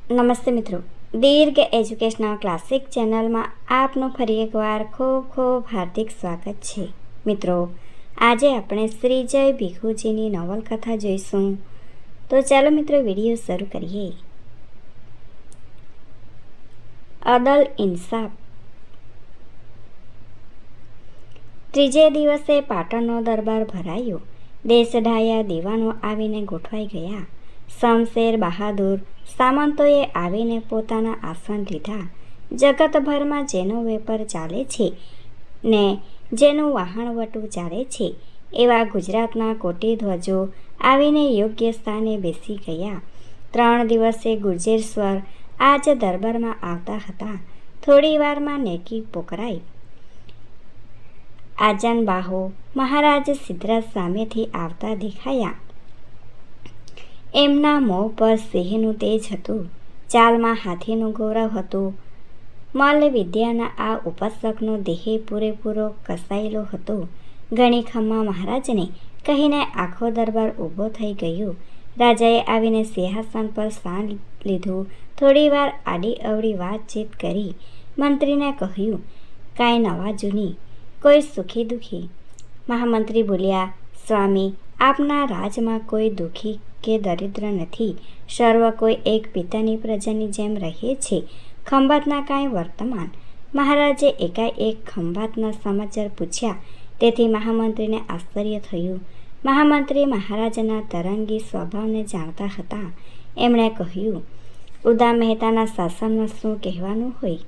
નમસ્તે મિત્રો, દીર્ઘ educational classic ચેનલમાં આપનું ફરી એકવાર ખૂબ ખૂબ હાર્દિક સ્વાગત છે. મિત્રો, આજે આપણે શ્રી જય ભીખુજીની નવલકથા જોઈશું. તો ચાલો મિત્રો વિડીયો શરૂ કરીએ. અદલ ઇન્સાફ. ત્રીજે દિવસે પાટણનો દરબાર ભરાયો. દેશઢાયા દીવાનો આવીને ગોઠવાઈ ગયા. શમશેર બહાદુર સામંતોએ આવીને પોતાના આસન લીધા. જગતભરમાં જેનો વેપાર ચાલે છે ને જેનું વહાણવટું ચાલે છે એવા ગુજરાતના કોટી ધ્વજો આવીને યોગ્ય સ્થાને બેસી ગયા. 3 દિવસે ગુર્જેશ્વર આજ દરબારમાં આવતા હતા. થોડી વારમાં નેકી પોકરાઈ. આજાન બાહો મહારાજ સિદ્ધરાજ સામેથી આવતા દેખાયા. એમના મોં પર સિંહનું તેજ હતું. ચાલમાં હાથીનું ગૌરવ હતું. મલ્લ વિદ્યાના આ ઉપાસકનો દેહ પૂરેપૂરો કસાયેલો હતો. ઘણી ખમ્મા મહારાજને કહીને આખો દરબાર ઊભો થઈ ગયો. રાજાએ આવીને સિંહાસન પર સ્થાન લીધું. થોડી વાર આડી અવળી વાતચીત કરી. મંત્રીને કહ્યું, કાંઈ નવા જૂની, કોઈ સુખી દુઃખી? મહામંત્રી બોલ્યા, સ્વામી, આપના રાજમાં કોઈ દુઃખી કે દરિદ્ર નથી. સર્વ કોઈ એક પિતાની પ્રજાની જેમ રહે છે. ખંભાતના કાંઈ વર્તમાન? મહારાજે એકાએક ખંભાતના સમાચાર પૂછ્યા. તેથી મહામંત્રીને આશ્ચર્ય થયું. મહામંત્રી મહારાજના તરંગી સ્વભાવને જાણતા હતા. એમણે કહ્યું, ઉદા મહેતાના શાસનમાં શું કહેવાનું હોય?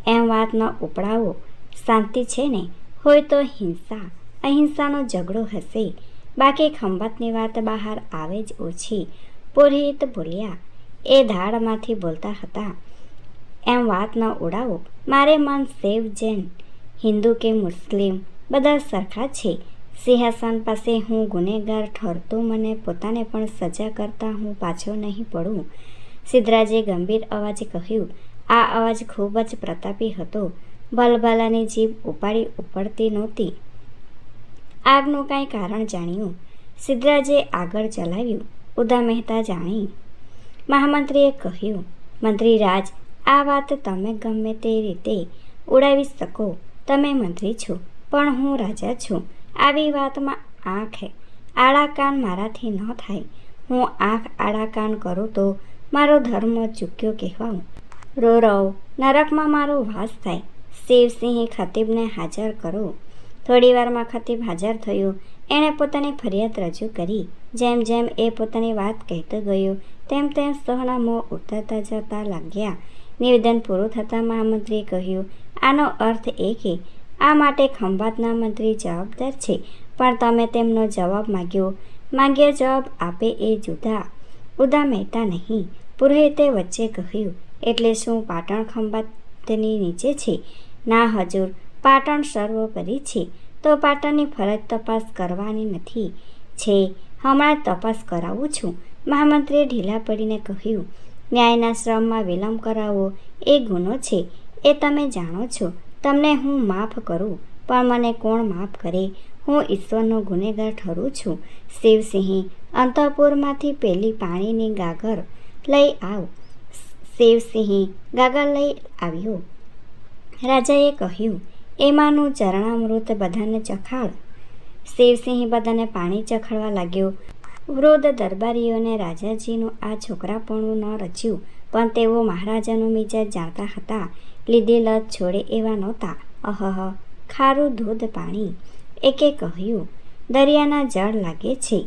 એમ વાત ન ઉપડાવો. શાંતિ છે ને? હોય તો હિંસા અહિંસાનો ઝઘડો હશે. બાકી ખંભાતની વાત બહાર આવે જ ઓછી. પુરોહિત બોલ્યા, એ ધાડમાંથી બોલતા હતા. એમ વાત ન ઉડાવો. મારે મન શૈવ જૈન, હિન્દુ કે મુસ્લિમ બધા સરખા છે. સિંહાસન પાસે હું ગુનેગાર ઠરતો મને પોતાને પણ સજા કરતા હું પાછો નહીં પડું. સિદ્ધરાજે ગંભીર અવાજે કહ્યું. આ અવાજ ખૂબ જ પ્રતાપી હતો. ભલભલાની જીભ ઉપાડી ઉપડતી નહોતી. આગનું કાંઈ કારણ જાણ્યું. સિદ્ધરાજે આગળ ચલાવ્યું. ઉદા મહેતા જાણી. મહામંત્રીએ કહ્યું, મંત્રીરાજ, આ વાત તમે ગમે તે રીતે ઉડાવી શકો. તમે મંત્રી છો, પણ હું રાજા છું. આવી વાતમાં આંખ આડા કાન મારાથી ન થાય. હું આંખ આડા કાન કરું તો મારો ધર્મ ચૂક્યો કહેવાઉં. રોરવ નરકમાં મારો વાસ થાય. શિવસિંહ ખતીબને હાજર કરો. થોડી વારમાં ખતીબ હાજર થયો. એણે પોતાની ફરિયાદ રજૂ કરી. જેમ જેમ એ પોતાની વાત કહેતો ગયો તેમ તેમ સૌના મોં ઉતરતા જતા લાગ્યા. નિવેદન પૂરું થતાં મહામંત્રીએ કહ્યું, આનો અર્થ એ કે આ માટે ખંભાતના મંત્રી જવાબદાર છે, પણ તમે તેમનો જવાબ માગ્યો જવાબ આપે એ જુદા, ઉદા મહેતા નહીં. પુરોહિતે વચ્ચે કહ્યું, એટલે શું પાટણ ખંભાતની નીચે છે? ના હજૂર, પાટણ સર્વોપરી છે. તો પાટણની ફરજ તપાસ કરવાની નથી છે. હમણાં તપાસ કરાવું છું. મહામંત્રીએ ઢીલા પડીને કહ્યું, ન્યાયના શ્રમમાં વિલંબ કરાવવો એ ગુનો છે. એ તમે જાણો છો. તમને હું માફ કરું, પણ મને કોણ માફ કરે? હું ઈશ્વરનો ગુનેગાર ઠરું છું. શિવસિંહ, અંતઃપુરમાંથી પેલી પાણીની ગાગર લઈ આવ. શિવસિંહ ગાગર લઈ આવ્યો. રાજાએ કહ્યું, એમાંનું ચરણામૃત બધાને ચખાડ. શિવસિંહ બધાને પાણી ચખાડવા લાગ્યો. વૃદ્ધ દરબારીઓને રાજાજીનું આ છોકરાપણું ન રચ્યું, પણ તેઓ મહારાજાનો મિજાજ જાણતા હતા. લીધી લત છોડે એવા નહોતા. અહહ, ખારું દૂધ પાણી. એકે કહ્યું, દરિયાના જળ લાગે છે.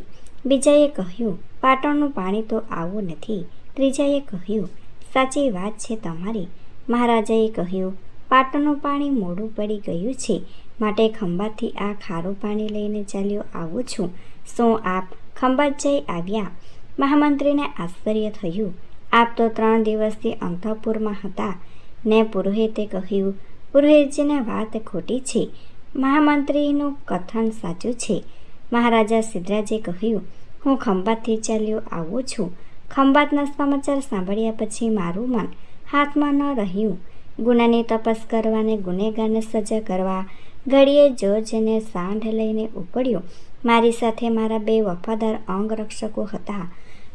બીજાએ કહ્યું, પાટણનું પાણી તો આવું નથી. ત્રીજાએ કહ્યું, સાચી વાત છે તમારી. મહારાજાએ કહ્યું, પાટણનું પાણી મોડું પડી ગયું છે, માટે ખંભાતથી આ ખારું પાણી લઈને ચાલ્યો આવું છું. શું આપ ખંભાત જઈ આવ્યા? મહામંત્રીને આશ્ચર્ય થયું. આપ તો 3 દિવસથી અંતઃપુરમાં હતા ને? પુરોહિતે કહ્યું, પુરોહિતજીને વાત ખોટી છે. મહામંત્રીનું કથન સાચું છે. મહારાજા સિદ્ધરાજે કહ્યું, હું ખંભાતથી ચાલ્યો આવું છું. ખંભાતના સમાચાર સાંભળ્યા પછી મારું મન હાથમાં ન રહ્યું. ગુનાની તપાસ કરવાને ગુનેગારને સજા કરવા ઘડીએ જોજને સાંઢ લઈને ઉપડ્યો. મારી સાથે મારા 2 વફાદાર અંગરક્ષકો હતા.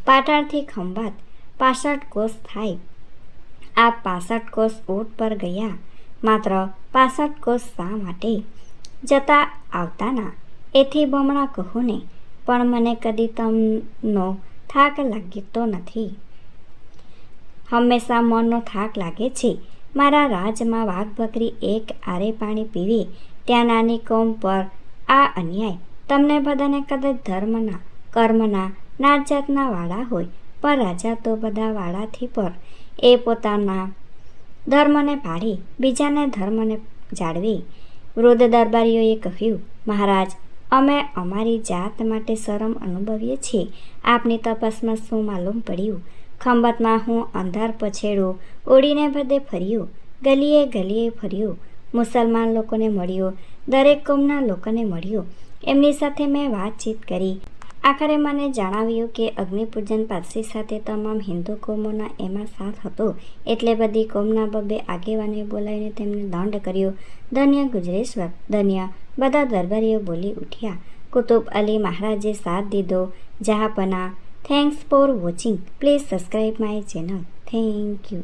પાટણથી ખંભાત 65 કોસ થાય. આપ 65 કોસ ઊંટ પર ગયા, માત્ર 65 કોસ શા માટે? જતા આવતાના એથી બમણા કહો ને, પણ મને કદી તમનો થાક લાગતો નથી. હંમેશા મનનો થાક લાગે છે. મારા રાજમાં વાઘ બકરી એક આરે પાણી પીવે ત્યાં નાની કોમ પર આ અન્યાય. તમને બધાને કદાચ ધર્મના, કર્મના, નાત જાતના વાળા હોય, પણ રાજા તો બધા વાળાથી પર. એ પોતાના ધર્મને પાળી બીજાને ધર્મને જાળવે. વૃદ્ધ દરબારીઓએ કહ્યું, મહારાજ, અમે અમારી જાત માટે શરમ અનુભવીએ છીએ. આપની તપાસમાં શું માલુમ પડ્યું? ખંભાતમાં હું અંધાર પછેડું ઓળીને બધે ફર્યો, ગલીએ ગલીએ ફર્યો, મુસલમાન લોકોને મળ્યો, દરેક કોમના લોકોને મળ્યો. એમની સાથે મેં વાતચીત કરી. આખરે મને જણાવ્યું કે અગ્નિપૂજન પારસી સાથે તમામ હિન્દુ કોમોના એમાં સાથ હતો, એટલે બધી કોમના બબ્બે આગેવાને બોલાવીને તેમને દંડ કર્યો. ધન્ય ગુજરેશ્વર, ધન્ય. બધા દરબારીઓ બોલી ઉઠ્યા. કુતુબ અલી મહારાજે સાથ દીધો. જહાપના. Thanks for watching. Please subscribe my channel. Thank you.